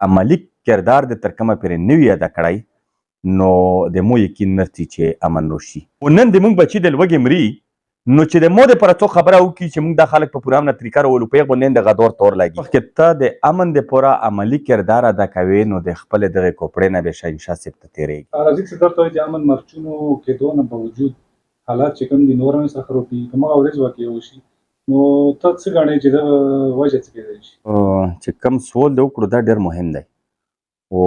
عملی کردار د تر کومه پورې نه وي ادا کړی نو د مو یقین نرسي چې امن راشي. نن د موږ بچي د لوږې مري نو چې د مو دپاره څوک خبره وکړي چې موږ دا خلک په پوره امنه طریقه راولو په هغې باندې دغه دور تور لګي. مخکې ته د امن دپاره عملي کردار ادا کوې نو د خپلې دغې کوپړې نه به شهنشاه صاحب ته تېرېږي. راځي چې درته وایي د امن مرچونو کېدو نه باوجود حالات چې کوم دي نور هم څخه خرابېږي په همغه ورځ واقع وشي نو ته څه ګڼې چې دغه وجه څه کېدای شي؟ چې کوم سوال دې وکړو دا ډېر مهم دی او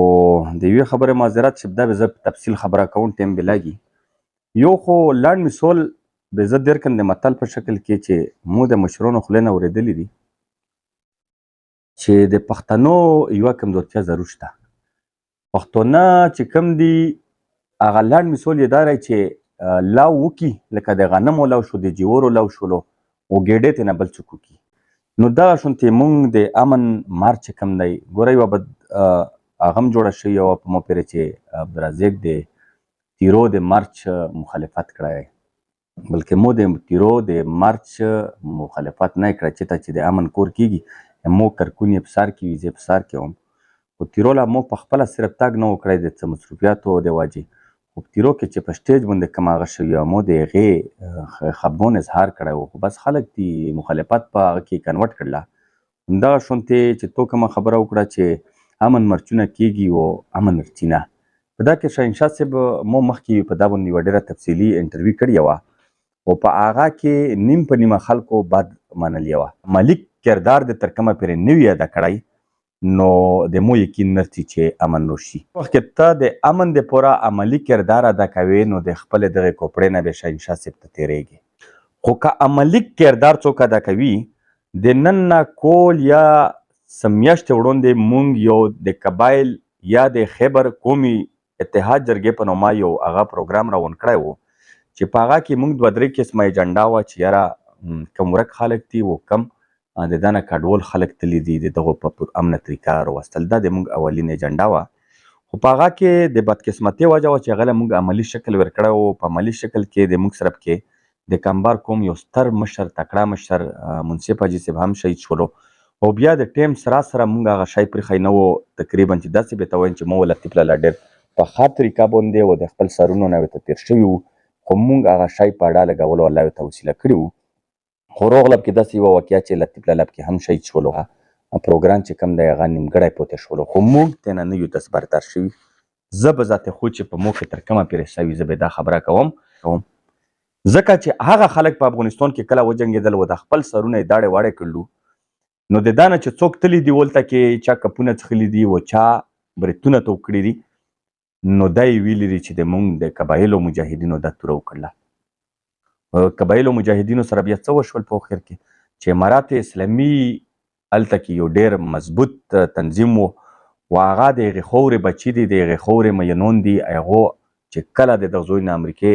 د یوې خبرې معذرت چې دا به زه په تفصیل خبره کوم ټایم به لګي. یو خو لنډ مثال به زه درکړم د متل په شکل کې چې مو د مشرانو خولې نه اورېدلي دي چې د پښتنو یوه کمزورتیا ضرور شته. پښتانه چې کوم دي هغه لنډ مثال یې دا دی چې لو وکړي لکه د غنمو لو شو د جوارو لو شولو او ګېډې ترې نه بل څوک وکړي. نو دغه شونتې موږ د امن مارچ چې کوم دی ګوره یوه هغه هم جوړه شوې وه په مو پورې چې عبدالرزاق د تیرو د مارچ مخالفت کړی بلکې مو د تیرو د مارچ مخالفت نه یې کړی چې د امن کور کېږي مو کرکون یې په سر کې وي زه یې په سر کې وم خو تیرو لا مو په خپله صرف تګ نه و کړی د څه مصروفیاتو د وجې خو په تیرو کې چې په سټیج باندې کوم هغه شوي وه مو د هغې خفګان اظهار کړی و خو بس خلک دي مخالفت په هغه کې کنورټ کړله. همدغه شونتې چې تو کومه خبره وکړه چې امن مرچونه کېږي او امن ارچي نه په دا کې شهنشاه صاحب مو مخکې په دا باندې یوه ډېره تفصیلي انټرویو کړې وه او په هغه کې نیم په نیمه خلکو بد منلې وه. عملي کردار د تر کومه پورې نه وي ادا کړی نو د مو یقین نرسي چې امن راشي. مخکې ته د امن دپاره عملي کردار ادا کوې نو د خپلې دغې کوپړې نه به شهنشاه صاحب ته تېرېږي. خو که عملي کردار څوک ادا کوي د نن نه کول یا څه میاشتې وړاندې موږ یو د قبایل یا د خیبر قومي اتحاد جرګې په نومه یو هغه پروګرام راون کړی و چې په هغه کې موږ دوه درې قسمه ایجنډا وه چې یاره کم ورک خلک دي او کم د دا نه کډوال خلک تللي دي د دغو په امنه طریقه راوستل دا د موږ اولین ایجنډا وه خو په هغه کې د بدقسمتۍ وجه وه چې هغه له موږ عملي شکل ورکړی و. په عملي شکل کې د موږ صرف کې د کمبار قوم یو ستر مشر تکړه مشر منصف حاجي صاحب هم شهید شولو او بیا د ټیم سره موږ هغه شی پرېښی نه و تقریبا چې داسې به ته وایم چې مو لطیف لالا ډېر په ښه طریقه باندې و د خپل سرونو نه ورته تېر شوي وو خو موږ هغه شی په اډه لګولو الله ورته وسیله کړي وو. خو روغلب کې داسې یوه واقعه چې لطیف لالا پکې هم شهید شولو پروګرام چې کوم دی هغه نیمګړی پوته شولو خو موږ ترېنه نه یو دستبردار شوي. زه به ذات خود چې په مو کې تر کومه پورې سوي زه به دا خبره کوم ځکه چې هغه خلک په افغانستان کې کله وجنګېدل و د خپل سرونه یې داړې واړې کړلو نو د دا نه چې څوک تللی دي ولته کې چا کپونه څښلي دي و چا بریتونه تو کړي دي نو دا یې ویلي دي چې د موږ د قبایلو مجاهدینو دا توره وکړله. قبایلو مجاهدینو سره بیا څه وشول په اخر کې چې امارات اسلامي هلته کې یو ډېر مضبوط تنظیم و هغه د هغې خورې بچي دي د هغې خورې مینون دي هغو چې کله د دغه زوی نه امریکې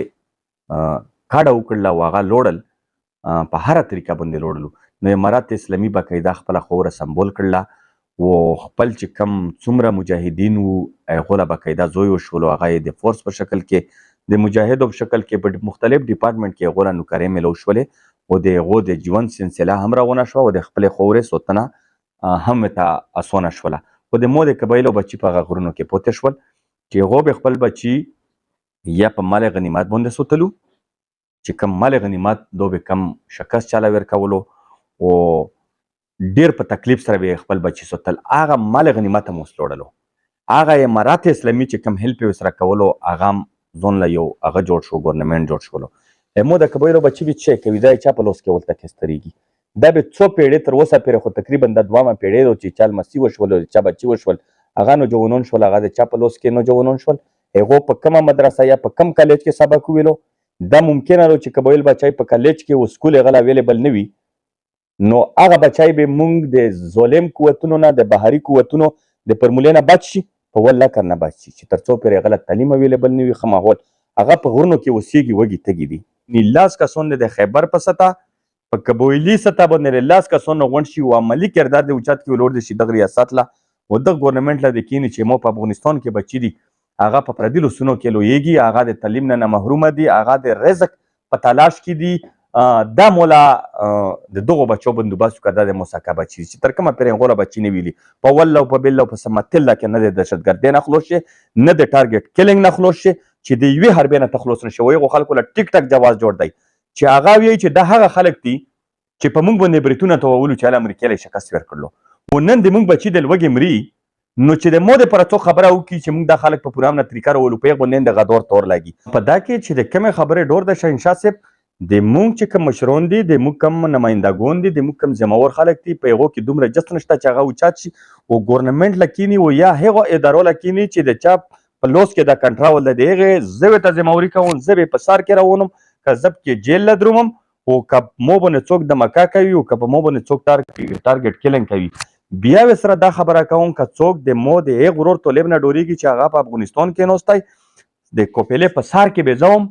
کاډه وکړله او هغه لوړل په هره طریقه باندې لوړلو نو امارات اسلامي باقاعده خپله خوره سمبول کړله و خپل چې کم څومره مجاهدین وو هغو له باقاعده زوی وشولو هغه یې د فورس په شکل کې د مجاهدو په شکل کې په مختلف ډپارټمنټ کې هغو له نوکرۍ میلو شولې او د هغو د ژوند سلسله هم روانه شوه او د خپلې خورې سوتنه هم ورته اسانه شوله. خو د مو د قبایلو بچي په هغه غرونو کې پوته شول چې هغو به خپل بچي یا په مال غنیمت باندې سوتلو چې کم مال غنیمت دو به کم شکست چاله ورکولو او ډېر په تکلیف سره به خپل بچي سوتل هغه مال غنیمت هم اوس لوړلو هغه امارات اسلامي چې کم هیلپ یې ورسره کولو هغه هم ځان له یو هغه جوړ شو ګورنمنټ جوړ شولو. مو د قبایلو بچي به څه کوي دا یې چا په لوس کې ولته کستریږي دا به څو پیړۍ تر اوسه پورې خو تقریبا د دویمه پیړۍ ده چې چا لمسي وشول چا بچي وشول هغه نوجوانان شول هغه د چا په لوس کې نوجوانان شول هغو په کومه مدرسه یا په کم کالج کې سبق وویلو دا ممکنه ده چې قبایل بچی په کالج کې و سکول هغه اویلیبل نه وي نو هغه بچی به موږ د ظالم قوتونو نه د بهري قوتونو د فورمولې نه بچ شي په ول لکر نه بچ شي چې تر څو پورې هغه له تعلیم اویلیبل نه وي ښه ماحول هغه په غرونو کې اوسېږي وږي تږي دي. لاس کسان د خیبر په سطح په قبایلي سطح باندې لاس کسان غونډ شي او عملي کردار د اوچت کې ولور دي شي دغه ریاست له و دغه ګورنمنټ له د کینې چې مو په افغانستان کې بچي دي هغه په پردي لوسونو کې لویږي هغه د تعلیم نه محرومه دي هغه د رزق په تلاش کې دي دا مولا د دغو بچو بندوبست وکړه دا د موسکا بچي چې تر کومه پورې غوره بچي نه ویلي په ولله او په بله او په سمتله کې نه د دهشتګردۍ نه خلاص شي نه د ټارګټ کلینګ نه خلاص شي چې د یوې حربې نه تخلص نه شي هغو خلکو له ټیک ټاک جواز جوړ دی چې هغه وایي چې دا هغه خلک دي چې په موږ باندې بریتونه توولو چې هله امریکا له شکست ورکړلو او نن د موږ بچي د لوږې مري نو چې د مو دپاره څوک خبره وکړي چې موږ دا خلک په پوره امنه طریقه راولو په هغې باندې د غدور تور لګي په دا کې چې د کومې خبرې ډور د شهنشاه صاحب د مونږ چې کوم مشرون دي د مونږ کوم نمایندګان دي د مونږ کوم ذمهور خلک دي په هغو کې دومره جست نشته چې هغه اوچت شي او ګورنمنټ له کینی او یا هغو ادارو له کینی چې د چا په لوس کې دا کنټرول د هغې زه به ته ذمهوري کوم زه به په سر کې راونم که زه کې جیل له درومم او که مو باندې څوک دمکا کوي او که په مو باندې څوک ټارګټ کلینګ کوي بیا به سره دا خبره کوم که څوک د مو د هغې غرور طالب نه ډورېږي چې هغه په افغانستان کې ناستی د کوپېلې په سر کې به زه وم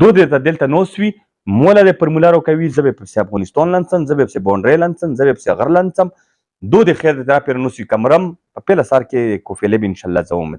دو درته دلته ناست وي مولا د پرمولارو کوي زه به پسې افغانستان لنڅم زه به پسې بونډرۍ لنڅم زه به پسې غر لنڅم دو د خیر د طرف پرې نوسي کمرم په پیله سر کې کوفیلې به انشاءالله زه وم